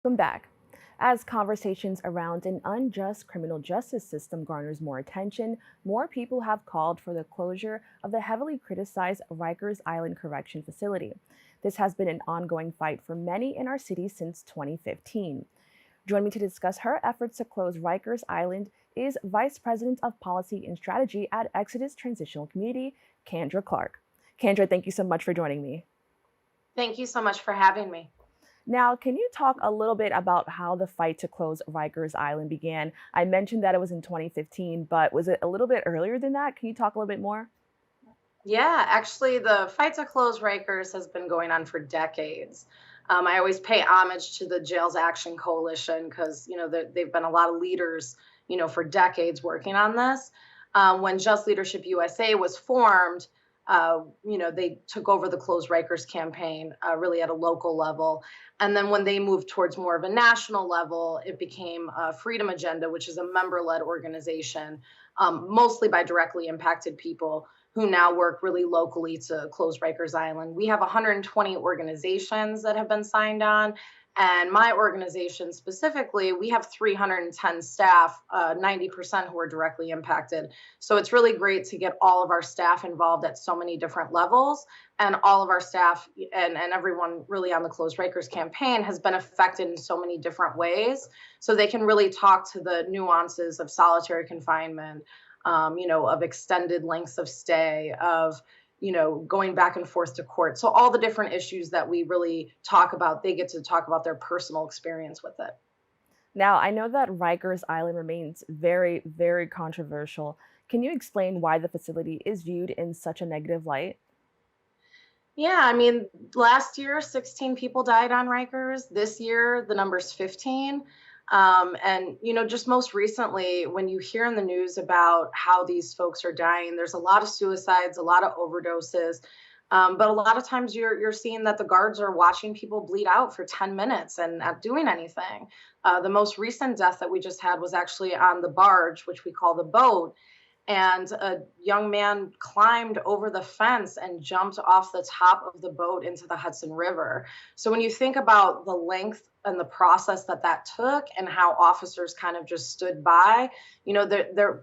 Welcome back. As conversations around an unjust criminal justice system garners more attention, more people have called for the closure of the heavily criticized Rikers Island Correction Facility. This has been an ongoing fight for many in our city since 2015. Joining me to discuss her efforts to close Rikers Island is Vice President of Policy and Strategy at Exodus Transitional Community, Kandra Clark. Kandra, thank you so much for joining me. Thank you so much for having me. Now, can you talk a little bit about how the fight to close Rikers Island began? I mentioned that it was in 2015, but was it a little bit earlier than that? Can you talk a little bit more? Yeah, actually, the fight to close Rikers has been going on for decades. I always pay homage to the Jails Action Coalition because they've been a lot of leaders, for decades working on this. When Just Leadership USA was formed, they took over the Close Rikers campaign really at a local level. And then when they moved towards more of a national level, it became Freedom Agenda, which is a member led organization, mostly by directly impacted people who now work really locally to close Rikers Island. We have 120 organizations that have been signed on. And my organization specifically, we have 310 staff, 90% who are directly impacted. So it's really great to get all of our staff involved at so many different levels. And all of our staff and everyone really on the Close Rikers campaign has been affected in so many different ways. So they can really talk to the nuances of solitary confinement, of extended lengths of stay, of going back and forth to court. So all the different issues that we really talk about, they get to talk about their personal experience with it. Now, I know that Rikers Island remains very, very controversial. Can you explain why the facility is viewed in such a negative light? Yeah, I mean, last year 16 people died on Rikers. This year the number's 15. And just most recently, when you hear in the news about how these folks are dying, there's a lot of suicides, a lot of overdoses. But a lot of times you're seeing that the guards are watching people bleed out for 10 minutes and not doing anything. The most recent death that we just had was actually on the barge, which we call the boat, and a young man climbed over the fence and jumped off the top of the boat into the Hudson River. So when you think about the length and the process that took and how officers kind of just stood by,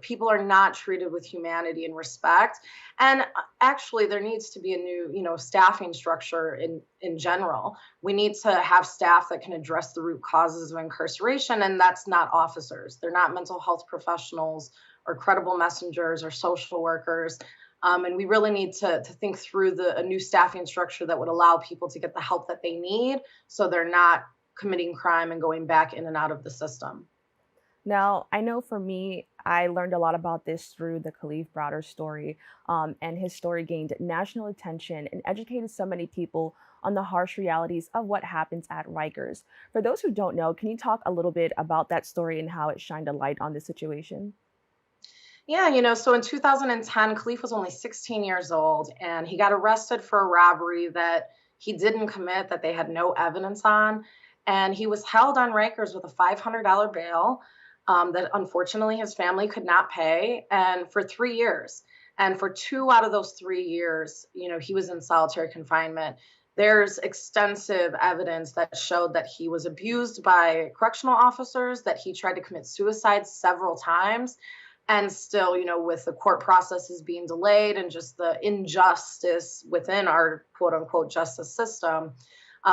people are not treated with humanity and respect. And actually, there needs to be a new, staffing structure in general. We need to have staff that can address the root causes of incarceration, and that's not officers. They're not mental health professionals or credible messengers or social workers. And we really need to think through a new staffing structure that would allow people to get the help that they need so they're not committing crime and going back in and out of the system. Now, I know for me, I learned a lot about this through the Khalif Browder story, and his story gained national attention and educated so many people on the harsh realities of what happens at Rikers. For those who don't know, can you talk a little bit about that story and how it shined a light on the situation? Yeah, so in 2010, Khalif was only 16 years old and he got arrested for a robbery that he didn't commit, that they had no evidence on. And he was held on Rikers with a $500 bail that unfortunately his family could not pay, and for 3 years. And for 2 out of those 3 years, he was in solitary confinement. There's extensive evidence that showed that he was abused by correctional officers, that he tried to commit suicide several times, and still, with the court processes being delayed and just the injustice within our quote unquote justice system,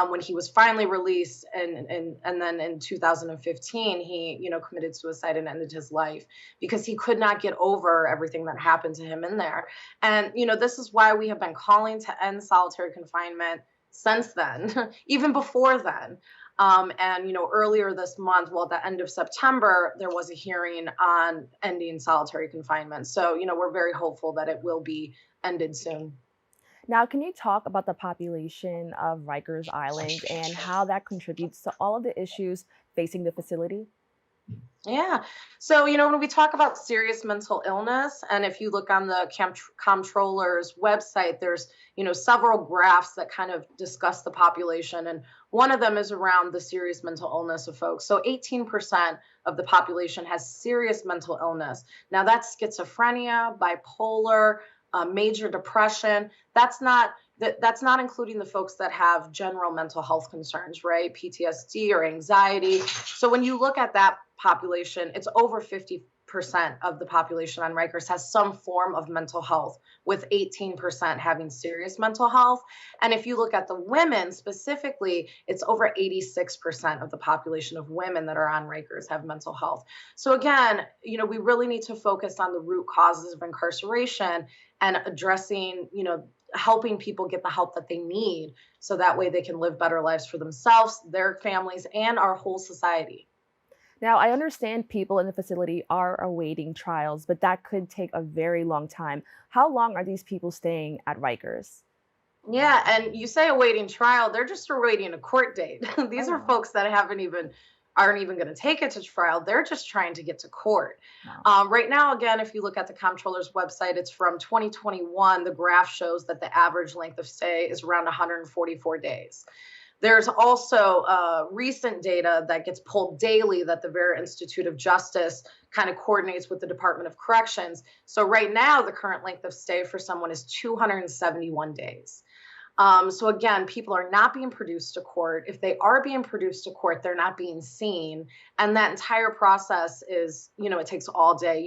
when he was finally released, and then in 2015 he committed suicide and ended his life because he could not get over everything that happened to him in there. And this is why we have been calling to end solitary confinement since then, even before then. And earlier this month, well, at the end of September, there was a hearing on ending solitary confinement. So we're very hopeful that it will be ended soon. Now, can you talk about the population of Rikers Island and how that contributes to all of the issues facing the facility? Yeah. So, when we talk about serious mental illness, and if you look on the comptroller's website, there's, several graphs that kind of discuss the population. And one of them is around the serious mental illness of folks. So 18% of the population has serious mental illness. Now, that's schizophrenia, bipolar, major depression. That's not, that's not including the folks that have general mental health concerns, right? PTSD or anxiety. So when you look at that population, it's over 50% of the population on Rikers has some form of mental health, with 18% having serious mental health. And if you look at the women specifically, it's over 86% of the population of women that are on Rikers have mental health. So again, we really need to focus on the root causes of incarceration and addressing, helping people get the help that they need so that way they can live better lives for themselves, their families, and our whole society. Now, I understand people in the facility are awaiting trials, but that could take a very long time. How long are these people staying at Rikers? Yeah, and you say awaiting trial, they're just awaiting a court date. Oh, These are wow. folks that aren't even going to take it to trial. They're just trying to get to court. Wow. Right now, again, if you look at the comptroller's website, it's from 2021. The graph shows that the average length of stay is around 144 days. There's also recent data that gets pulled daily that the Vera Institute of Justice kind of coordinates with the Department of Corrections. So right now, the current length of stay for someone is 271 days. So again, people are not being produced to court. If they are being produced to court, they're not being seen. And that entire process is, it takes all day.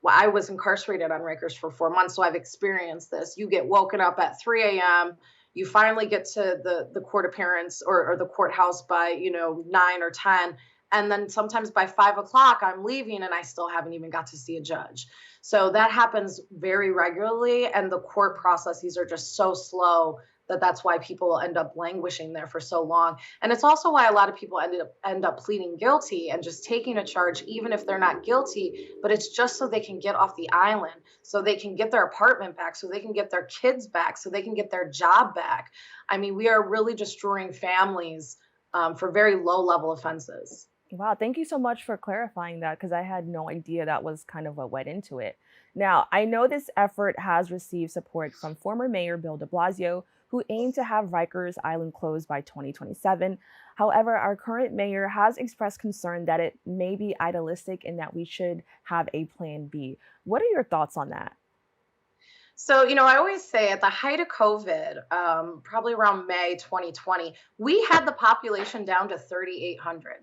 I was incarcerated on Rikers for 4 months, so I've experienced this. You get woken up at 3 a.m. You finally get to the court appearance or the courthouse by, 9 or 10. And then sometimes by 5 o'clock, I'm leaving and I still haven't even got to see a judge. So that happens very regularly. And the court processes are just so slow that's why people end up languishing there for so long. And it's also why a lot of people end up pleading guilty and just taking a charge, even if they're not guilty, but it's just so they can get off the island, so they can get their apartment back, so they can get their kids back, so they can get their job back. I mean, we are really destroying families for very low level offenses. Wow, thank you so much for clarifying that because I had no idea that was kind of what went into it. Now, I know this effort has received support from former Mayor Bill de Blasio, who aimed to have Rikers Island closed by 2027. However, our current mayor has expressed concern that it may be idealistic and that we should have a plan B. What are your thoughts on that? So, I always say at the height of COVID, probably around May 2020, we had the population down to 3,800.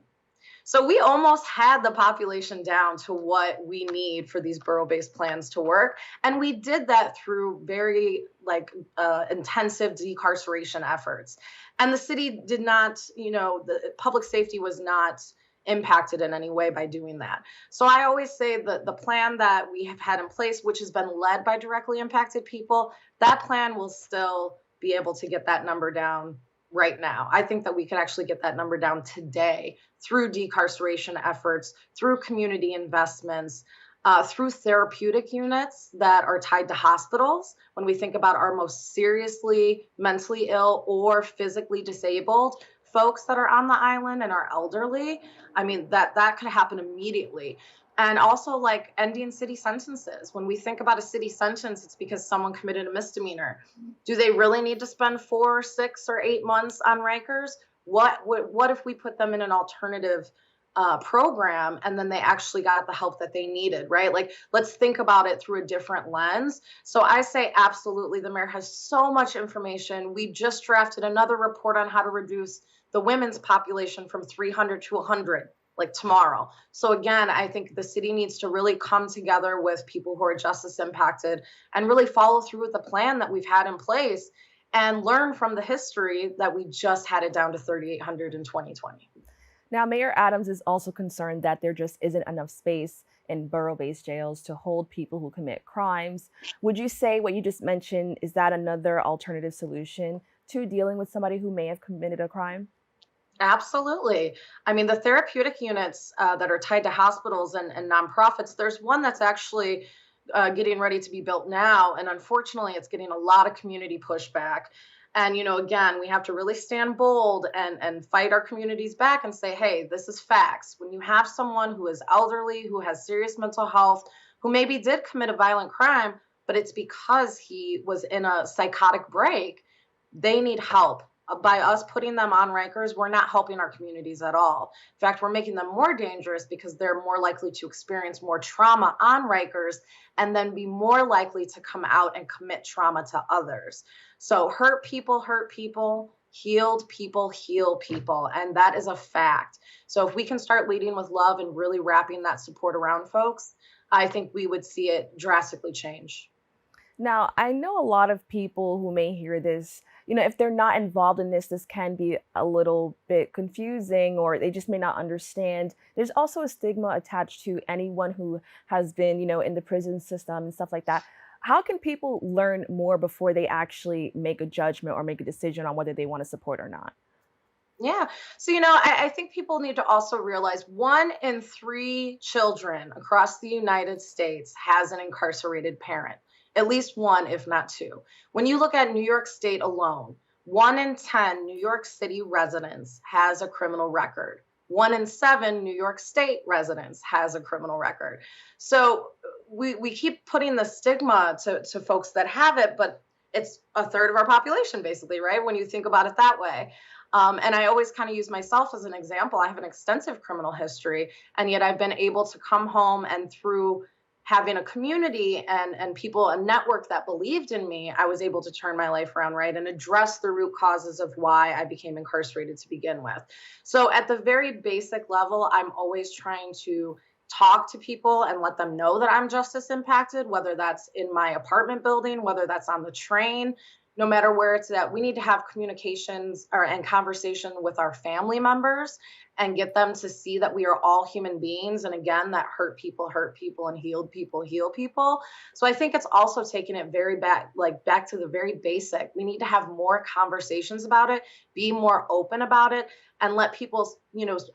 So we almost had the population down to what we need for these borough-based plans to work. And we did that through very intensive decarceration efforts. And the city did not, the public safety was not impacted in any way by doing that. So I always say that the plan that we have had in place, which has been led by directly impacted people, that plan will still be able to get that number down right now. I think that we could actually get that number down today through decarceration efforts, through community investments, through therapeutic units that are tied to hospitals. When we think about our most seriously mentally ill or physically disabled folks that are on the island and are elderly, I mean, that could happen immediately. And also like ending city sentences. When we think about a city sentence, it's because someone committed a misdemeanor. Do they really need to spend 4, 6, or 8 months on Rikers? What if we put them in an alternative program and then they actually got the help that they needed, right? Like, let's think about it through a different lens. So I say absolutely, the mayor has so much information. We just drafted another report on how to reduce the women's population from 300 to 100, like tomorrow. So again, I think the city needs to really come together with people who are justice impacted and really follow through with the plan that we've had in place and learn from the history that we just had it down to 3,800 in 2020. Now, Mayor Adams is also concerned that there just isn't enough space in borough-based jails to hold people who commit crimes. Would you say what you just mentioned, is that another alternative solution to dealing with somebody who may have committed a crime? Absolutely. I mean, the therapeutic units that are tied to hospitals and nonprofits, there's one that's actually getting ready to be built now. And unfortunately, it's getting a lot of community pushback. And, again, we have to really stand bold and fight our communities back and say, hey, this is facts. When you have someone who is elderly, who has serious mental health, who maybe did commit a violent crime, but it's because he was in a psychotic break, they need help. by us putting them on Rikers, we're not helping our communities at all. In fact, we're making them more dangerous because they're more likely to experience more trauma on Rikers and then be more likely to come out and commit trauma to others. So hurt people, healed people heal people. And that is a fact. So if we can start leading with love and really wrapping that support around folks, I think we would see it drastically change. Now, I know a lot of people who may hear this, if they're not involved in this can be a little bit confusing or they just may not understand. There's also a stigma attached to anyone who has been, in the prison system and stuff like that. How can people learn more before they actually make a judgment or make a decision on whether they want to support or not? Yeah. So, I think people need to also realize 1 in 3 children across the United States has an incarcerated parent, at least one, if not two. When you look at New York State alone, 1 in 10 New York City residents has a criminal record. 1 in 7 New York State residents has a criminal record. So we keep putting the stigma to folks that have it, but it's a third of our population, basically, right? When you think about it that way. And I always kind of use myself as an example. I have an extensive criminal history, and yet I've been able to come home and through having a community and people, a network that believed in me, I was able to turn my life around, right? And address the root causes of why I became incarcerated to begin with. So at the very basic level, I'm always trying to talk to people and let them know that I'm justice impacted, whether that's in my apartment building, whether that's on the train, no matter where it's at. We need to have communications and conversation with our family members and get them to see that we are all human beings. And again, that hurt people and healed people heal people. So I think it's also taking it very back, like back to the very basic. We need to have more conversations about it, be more open about it, and let people,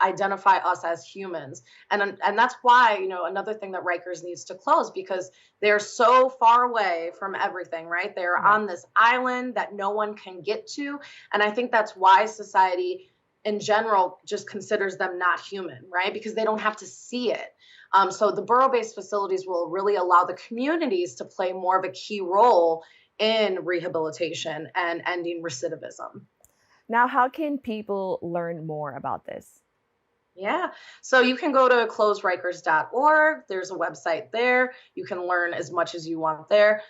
identify us as humans. And that's why, another thing that Rikers needs to close, because they're so far away from everything, right? They're Right. on this island that no one can get to. And I think that's why society in general just considers them not human, right? Because they don't have to see it. So the borough-based facilities will really allow the communities to play more of a key role in rehabilitation and ending recidivism. Now, how can people learn more about this? Yeah. So you can go to closerikers.org. There's a website there. You can learn as much as you want there.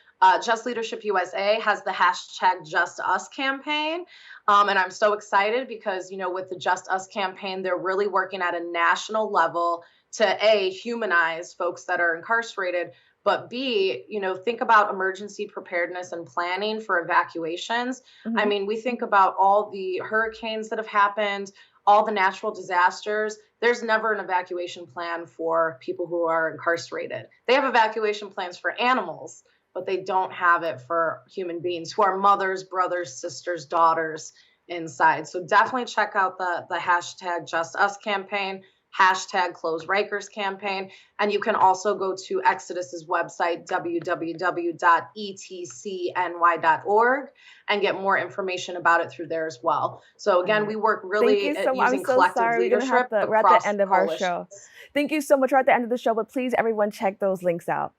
Just Leadership USA has the hashtag Just Us campaign. And I'm so excited because, with the Just Us campaign, they're really working at a national level to A, humanize folks that are incarcerated, but B, think about emergency preparedness and planning for evacuations. I Mhm. mean, we think about all the hurricanes that have happened, all the natural disasters. There's never an evacuation plan for people who are incarcerated. They have evacuation plans for animals, but they don't have it for human beings who are mothers, brothers, sisters, daughters inside. So definitely check out the hashtag Just Us campaign, hashtag Close Rikers campaign. And you can also go to Exodus's website, www.etcny.org, and get more information about it through there as well. So All again, right. we work Thank really you at so much. I'm using so collective sorry. leadership We're at the across end of our show. coalitions. Thank you so much. We're at the end of the show, but please, everyone, check those links out.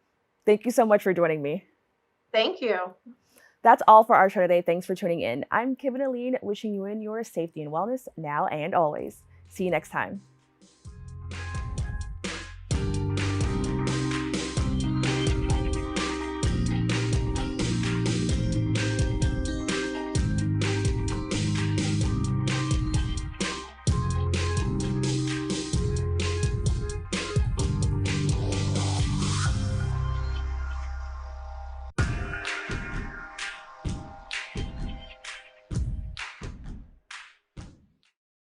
Thank you so much for joining me. Thank you. That's all for our show today. Thanks for tuning in. I'm Kevin Aline, wishing you in your safety and wellness now and always. See you next time.